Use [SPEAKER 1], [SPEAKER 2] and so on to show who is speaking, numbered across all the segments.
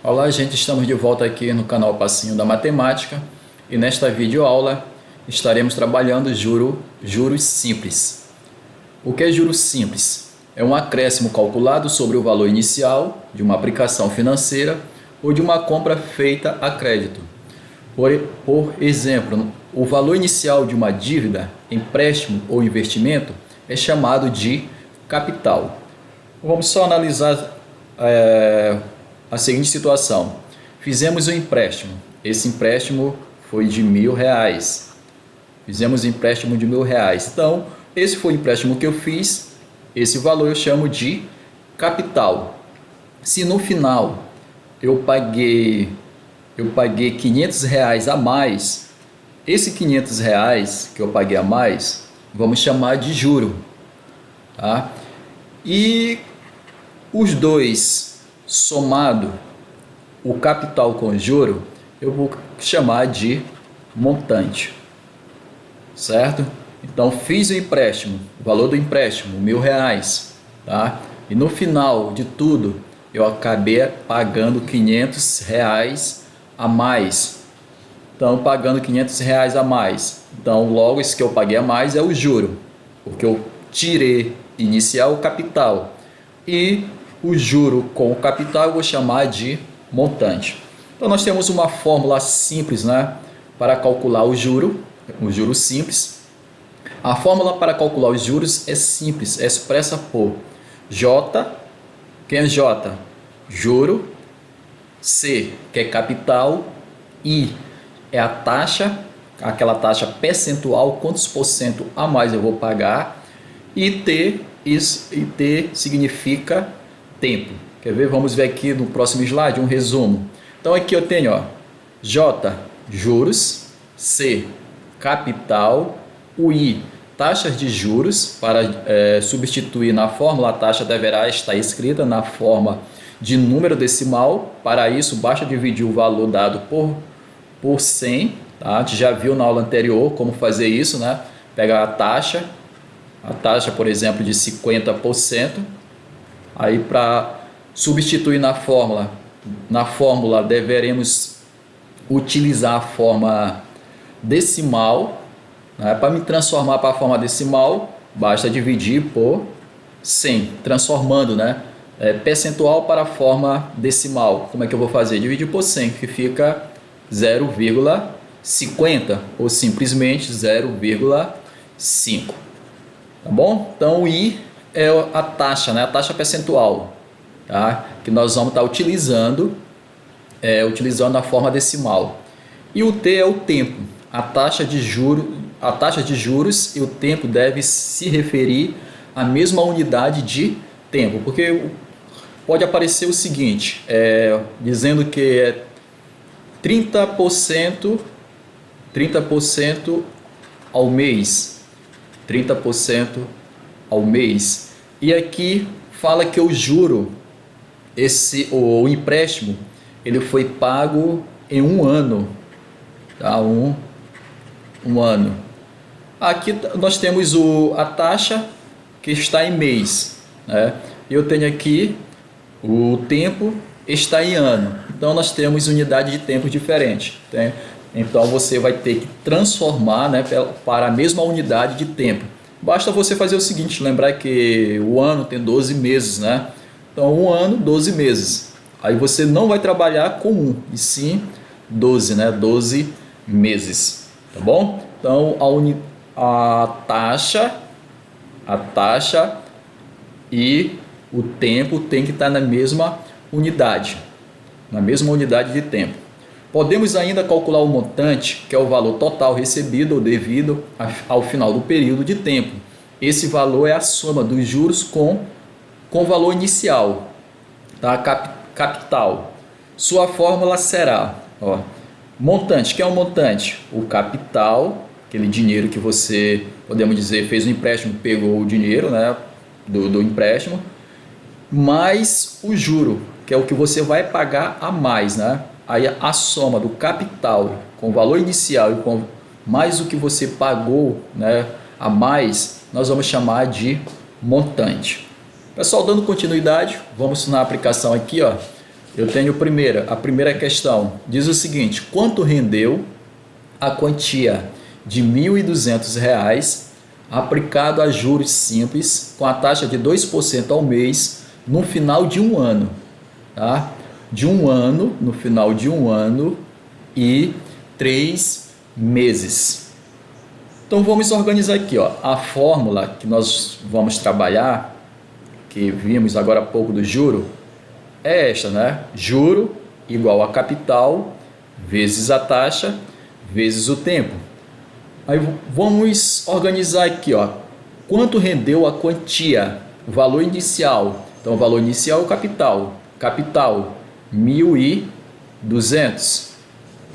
[SPEAKER 1] Olá, gente, estamos de volta aqui no canal Passinho da Matemática e nesta videoaula estaremos trabalhando juros simples. O que é juros simples? É um acréscimo calculado sobre o valor inicial de uma aplicação financeira ou de uma compra feita a crédito. Por exemplo, o valor inicial de uma dívida, empréstimo ou investimento é chamado de capital. Vamos só analisar a seguinte situação: fizemos um empréstimo, esse empréstimo foi de R$ 1.000, fizemos um empréstimo de R$ 1.000, então esse foi o empréstimo que eu fiz, esse valor eu chamo de capital. Se no final eu paguei R$ 500 a mais, esse R$ 500 que eu paguei a mais, vamos chamar de juro, tá? E os dois somado, o capital com juro, eu vou chamar de montante, certo? Então fiz o empréstimo, o valor do empréstimo, R$ 1.000, tá? E no final de tudo, eu acabei pagando R$ 500 a mais. Então, pagando R$ 500 a mais. Então, logo, isso que eu paguei a mais é o juro, porque eu tirei inicial o capital. E o juro com o capital eu vou chamar de montante. Então, nós temos uma fórmula simples, né, para calcular o juro simples. A fórmula para calcular os juros é simples, é expressa por J, quem é J? Juro, C, que é capital, I é a taxa, aquela taxa percentual, quantos por cento a mais eu vou pagar, e T significa tempo. Quer ver? Vamos ver aqui no próximo slide um resumo. Então aqui eu tenho, ó, J, juros, C, capital, o I, taxas de juros. Para substituir na fórmula, a taxa deverá estar escrita na forma de número decimal. Para isso, basta dividir o valor dado por 100, tá? A gente já viu na aula anterior como fazer isso, né? Pegar a taxa, por exemplo, de 50%, aí para substituir na fórmula deveremos utilizar a forma decimal, né? Para me transformar para a forma decimal, basta dividir por 100, transformando, né? Percentual para a forma decimal. Como é que eu vou fazer? Dividir por 100, que fica 0,50 ou simplesmente 0,5. Tá bom? Então o I é a taxa, né? A taxa percentual, tá? Que nós vamos estar utilizando a forma decimal. E o T é o tempo. A taxa de juros e o tempo deve se referir à mesma unidade de tempo, porque pode aparecer o seguinte, dizendo que é 30% ao mês, 30% ao mês. E aqui fala que o juro, o empréstimo, ele foi pago em um ano, tá? Um ano. Aqui nós temos a taxa que está em mês, né? Eu tenho aqui o tempo está em ano. Então nós temos unidade de tempo diferente, tá? Então você vai ter que transformar, né, para a mesma unidade de tempo. Basta você fazer o seguinte, lembrar que o ano tem 12 meses, né? Então um ano, 12 meses. Aí você não vai trabalhar com 1, e sim 12, né? 12 meses, tá bom? Então a taxa e o tempo tem que estar na mesma unidade de tempo. Podemos ainda calcular o montante, que é o valor total recebido ou devido ao final do período de tempo. Esse valor é a soma dos juros com o valor inicial, tá? Capital. Sua fórmula será, ó, montante. Que é o montante? O capital, aquele dinheiro que você, podemos dizer, fez um empréstimo, pegou o dinheiro, né, do empréstimo, mais o juro, que é o que você vai pagar a mais, né? Aí a soma do capital com o valor inicial e com mais o que você pagou, né, a mais, nós vamos chamar de montante. Pessoal, dando continuidade, vamos na aplicação aqui, ó. eu tenho a primeira questão, diz o seguinte: quanto rendeu a quantia de R$ 1.200 aplicado a juros simples com a taxa de 2% ao mês no final de um ano, tá? De um ano, no final de um ano e 3 meses. Então vamos organizar aqui, ó, a fórmula que nós vamos trabalhar, que vimos agora há pouco do juro, é esta, né? Juro igual a capital vezes a taxa vezes o tempo. Aí vamos organizar aqui, ó, quanto rendeu a quantia, o valor inicial. Então o valor inicial é o capital. Capital 1.200.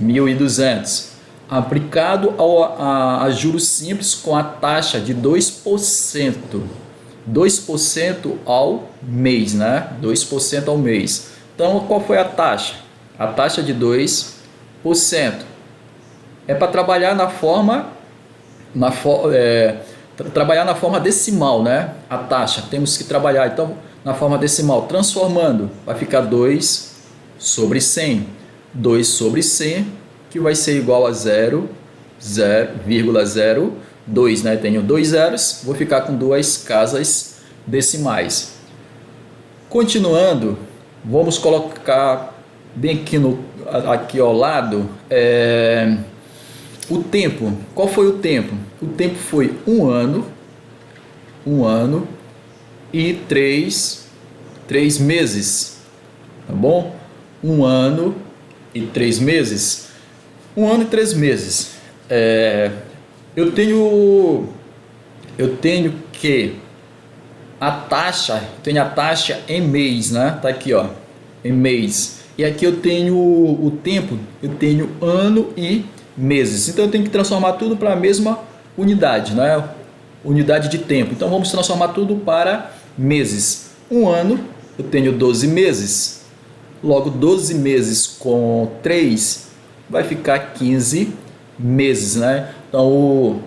[SPEAKER 1] 1.200. Aplicado a juros simples com a taxa de 2%. 2% ao mês, né? 2% ao mês. Então, qual foi a taxa? A taxa de 2%. É para trabalhar trabalhar na forma decimal, né? A taxa, temos que trabalhar então na forma decimal, transformando, vai ficar 2 sobre 100. 2 sobre 100, que vai ser igual a 0,02, né? Tenho dois zeros, vou ficar com duas casas decimais. Continuando, vamos colocar bem aqui ao lado o tempo. Qual foi o tempo? O tempo foi um ano e 3 meses, tá bom? 1 ano e 3 meses. 1 ano e 3 meses. Eu tenho que a taxa em mês, né? Tá aqui, ó, em mês. E aqui eu tenho o tempo, eu tenho ano e meses. Então eu tenho que transformar tudo para a mesma unidade, né? Unidade de tempo. Então vamos transformar tudo para meses. Um ano, eu tenho 12 meses. Logo, 12 meses com 3 vai ficar 15 meses, né? Então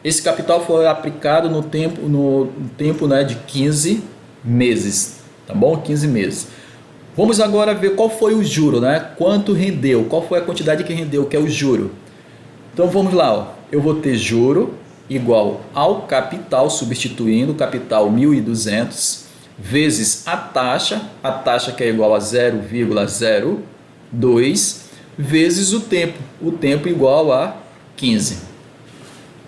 [SPEAKER 1] esse capital foi aplicado no tempo, né, de 15 meses, tá bom? 15 meses. Vamos agora ver qual foi o juro, né? Quanto rendeu, qual foi a quantidade que rendeu, que é o juro. Então vamos lá, ó. Eu vou ter juro igual ao capital, substituindo o capital 1.200, vezes a taxa que é igual a 0,02, vezes o tempo igual a 15.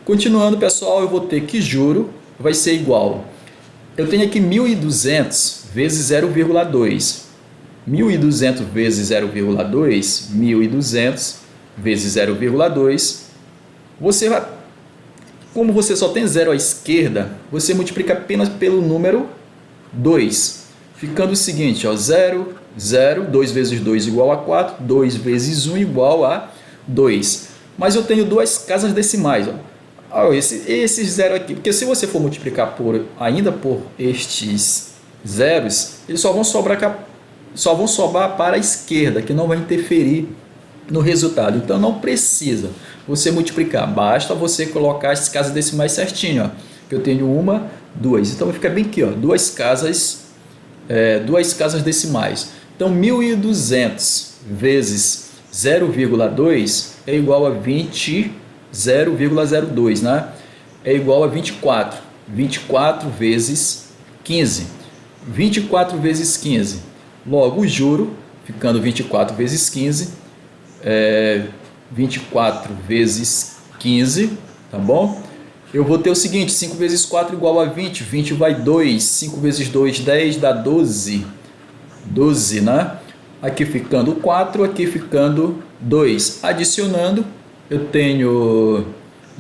[SPEAKER 1] Continuando, pessoal, eu vou ter que juro vai ser igual. Eu tenho aqui 1.200 vezes 0,2. 1.200 vezes 0,2, 1.200 vezes 0,2. Você vai, como você só tem zero à esquerda, você multiplica apenas pelo número 2. Ficando o seguinte, ó, 0, 0, 2 vezes 2 igual a 4, 2 vezes 1 igual a 2. Mas eu tenho duas casas decimais, ó. Esse zero aqui, porque se você for multiplicar ainda por estes zeros, eles só vão sobrar para a esquerda, que não vai interferir no resultado. Então não precisa você multiplicar, basta você colocar as casas decimais certinho, ó, que eu tenho uma, duas, então vai ficar bem aqui, ó, duas casas decimais. Então 1.200 vezes 0,2 é igual a 0,02, né? É igual a 24. 24 vezes 15. 24 vezes 15. Logo, o juro, ficando 24 vezes 15, 24 vezes 15, tá bom? Eu vou ter o seguinte, 5 vezes 4 igual a 20, 20 vai 2, 5 vezes 2, 10, dá 12, 12, né? Aqui ficando 4, aqui ficando 2. Adicionando, eu tenho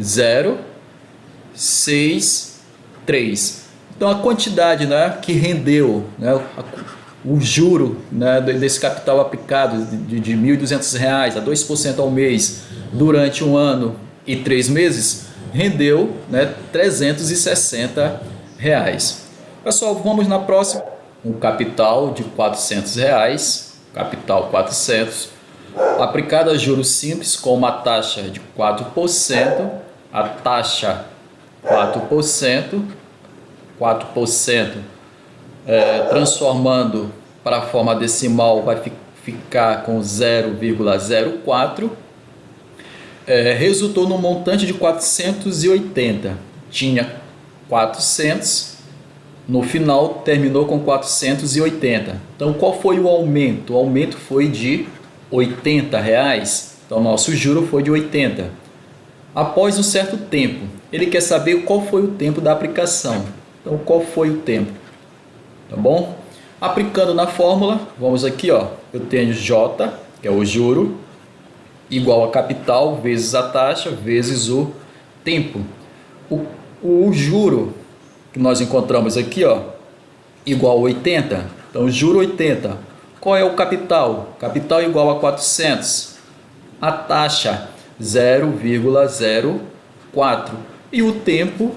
[SPEAKER 1] 0, 6, 3. Então, a quantidade, né, que rendeu, né, o juro, né, desse capital aplicado de R$ 1.200 a 2% ao mês durante um ano e 3 meses, rendeu, né, R$ 360. Pessoal, vamos na próxima. Um capital de R$ 400, capital 400, aplicado a juros simples com uma taxa de 4%, a taxa 4%, transformando para a forma decimal vai ficar com 0,04. Resultou no montante de 480. Tinha 400, no final terminou com 480. Então qual foi o aumento? O aumento foi de R$80. Então nosso juro foi de 80. Após um certo tempo, ele quer saber qual foi o tempo da aplicação. Então qual foi o tempo? Tá bom? Aplicando na fórmula, vamos aqui, ó, eu tenho J, que é o juro, igual a capital vezes a taxa vezes o tempo. O juro que nós encontramos aqui, ó, igual a 80. Então, juro 80. Qual é o capital? Capital igual a 400. A taxa 0,04. E o tempo,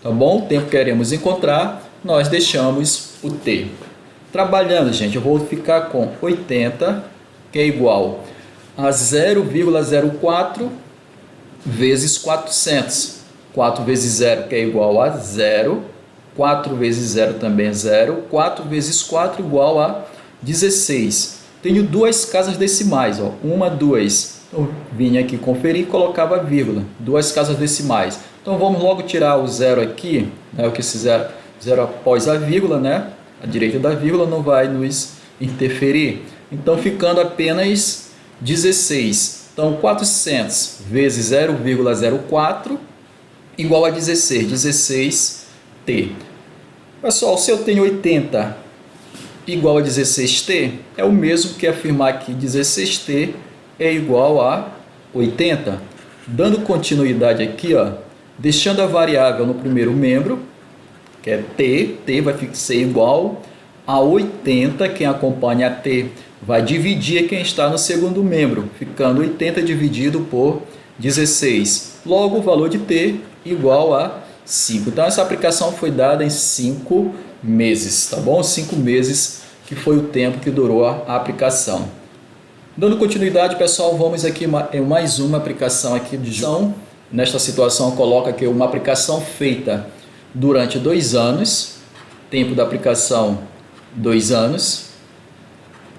[SPEAKER 1] tá bom? O tempo que queremos encontrar, nós deixamos o T. Trabalhando, gente, eu vou ficar com 80, que é igual a 0,04 vezes 400. 4 vezes 0, que é igual a 0. 4 vezes 0 também é 0. 4 vezes 4 igual a 16. Tenho duas casas decimais, ó. 1, 2. Então, vim aqui conferir e colocava vírgula. Duas casas decimais. Então, vamos logo tirar o 0 aqui, né? O que esse 0 após a vírgula, né? A direita da vírgula não vai nos interferir. Então, ficando apenas 16. Então, 400 vezes 0,04 igual a 16. 16T. Pessoal, se eu tenho 80 igual a 16T, é o mesmo que afirmar que 16T é igual a 80. Dando continuidade aqui, ó, deixando a variável no primeiro membro, que é T, T vai ser igual a 80, quem acompanha a T vai dividir quem está no segundo membro, ficando 80 dividido por 16. Logo, o valor de T igual a 5. Então, essa aplicação foi dada em 5 meses, tá bom? 5 meses que foi o tempo que durou a aplicação. Dando continuidade, pessoal, vamos aqui em mais uma aplicação aqui de João. Nesta situação, coloca aqui uma aplicação feita durante 2 anos. Tempo da aplicação, 2 anos.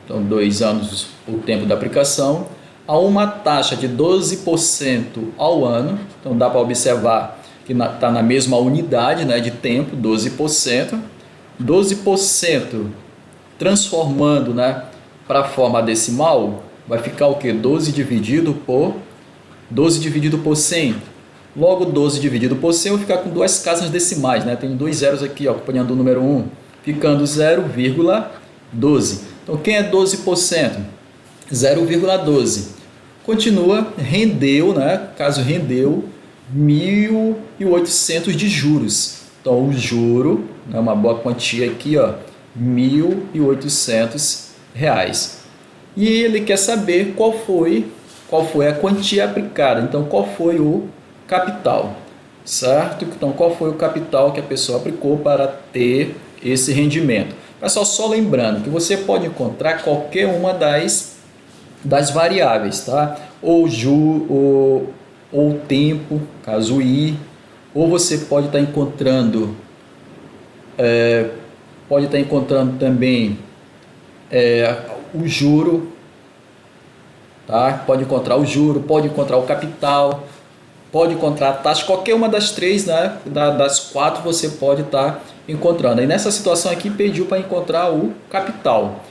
[SPEAKER 1] Então, 2 anos o tempo da aplicação. A uma taxa de 12% ao ano. Então, dá para observar que está na mesma unidade, né, de tempo, 12%. 12% transformando, né, para a forma decimal, vai ficar o que? 12 dividido por 100. Logo, 12 dividido por 100, eu vou ficar com duas casas decimais, né? Tem 2 zeros aqui, ó, acompanhando o número 1, ficando 0,12. Então, quem é 12%? 0,12. Continua, rendeu, né? Caso rendeu 1.800 de juros. Então, o juro, né, uma boa quantia aqui, ó, R$1.800. E ele quer saber qual foi a quantia aplicada. Então, qual foi o capital, certo? Então, qual foi o capital que a pessoa aplicou para ter esse rendimento? Pessoal, só lembrando que você pode encontrar qualquer uma das variáveis, tá? Ou tempo, caso I, ou você pode estar encontrando também o juro, tá? Pode encontrar o juro, pode encontrar o capital, pode encontrar a taxa, qualquer uma das três, né? Das 4 você pode estar encontrando. E nessa situação aqui pediu para encontrar o capital.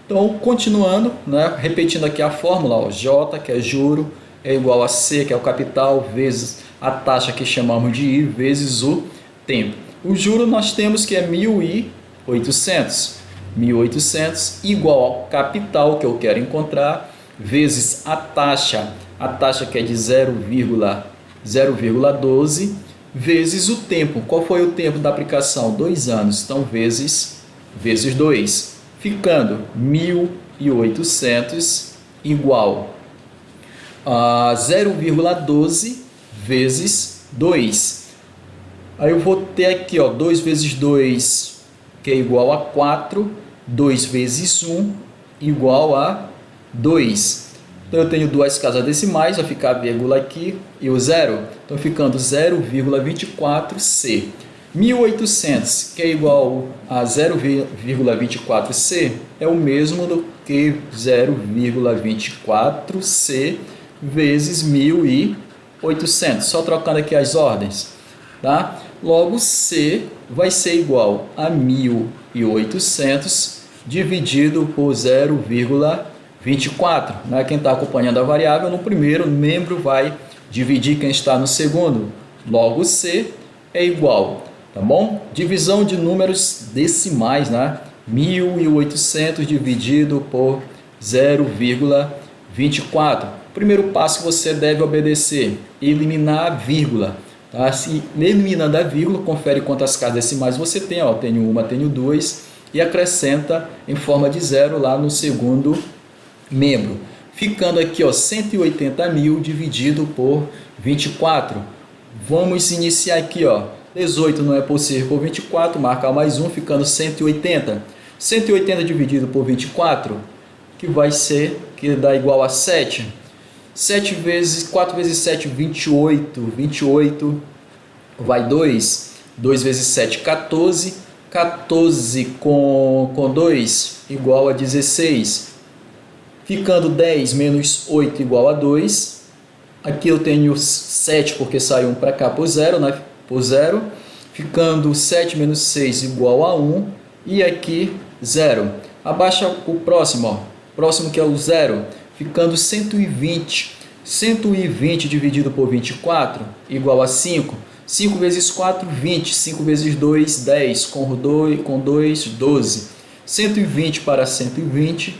[SPEAKER 1] Então, continuando, né? Repetindo aqui a fórmula, ó, J, que é juro, é igual a C, que é o capital, vezes a taxa que chamamos de I, vezes o tempo. O juro nós temos que é 1.800. 1.800 igual ao capital que eu quero encontrar, vezes a taxa que é de 0,12, vezes o tempo. Qual foi o tempo da aplicação? 2 anos. Então, vezes 2, ficando 1.800 igual a 0,12 vezes 2. Aí eu vou ter aqui, ó, 2 vezes 2, que é igual a 4. 2 vezes 1 igual a 2. Então, eu tenho duas casas decimais, vai ficar a vírgula aqui e o zero. Então, ficando 0,24C. 1.800, que é igual a 0,24C, é o mesmo do que 0,24C vezes 1.800. Só trocando aqui as ordens, tá? Logo, C vai ser igual a 1.800 dividido por 0,24. Né? Quem está acompanhando a variável no primeiro membro vai dividir quem está no segundo. Logo, C é igual, tá bom? Divisão de números decimais, né? 1.800 dividido por 0,24. Primeiro passo que você deve obedecer: eliminar a vírgula. Tá? Se eliminando a vírgula, confere quantas casas decimais você tem. Ó, tenho uma, tenho duas, e acrescenta em forma de zero lá no segundo membro. Ficando aqui, ó, 180.000 dividido por 24. Vamos iniciar aqui, ó. 18 não é possível por 24, marcar mais um, ficando 180. 180 dividido por 24, que vai ser, que dá igual a 7. 4 vezes 7, 28. 28 vai 2. 2 vezes 7, 14. 14 com 2 igual a 16. Ficando 10 menos 8 igual a 2. Aqui eu tenho 7 porque saiu 1 para cá por 0, né? Por 0. Ficando 7 menos 6 igual a 1. E aqui 0. Abaixa o próximo, ó. Próximo que é o 0. Ficando 120. 120 dividido por 24 igual a 5. 5 vezes 4, 20. 5 vezes 2, 10. Com 2, 12. 120 para 120,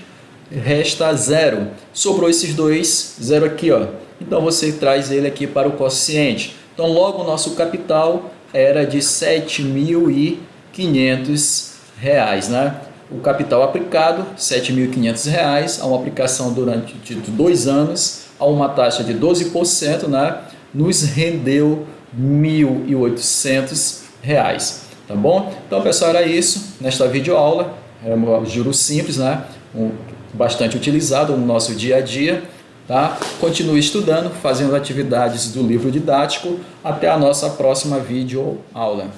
[SPEAKER 1] resta 0. Sobrou esses dois, 0 aqui, ó. Então você traz ele aqui para o quociente. Então logo o nosso capital era de R$ 7.500, né? O capital aplicado, R$ 7.500, a uma aplicação durante 2 anos, a uma taxa de 12%, né? Nos rendeu R$ 1.800, tá bom? Então, pessoal, era isso nesta videoaula. É um juro simples, né? Bastante utilizado no nosso dia a dia. Tá? Continue estudando, fazendo atividades do livro didático. Até a nossa próxima videoaula.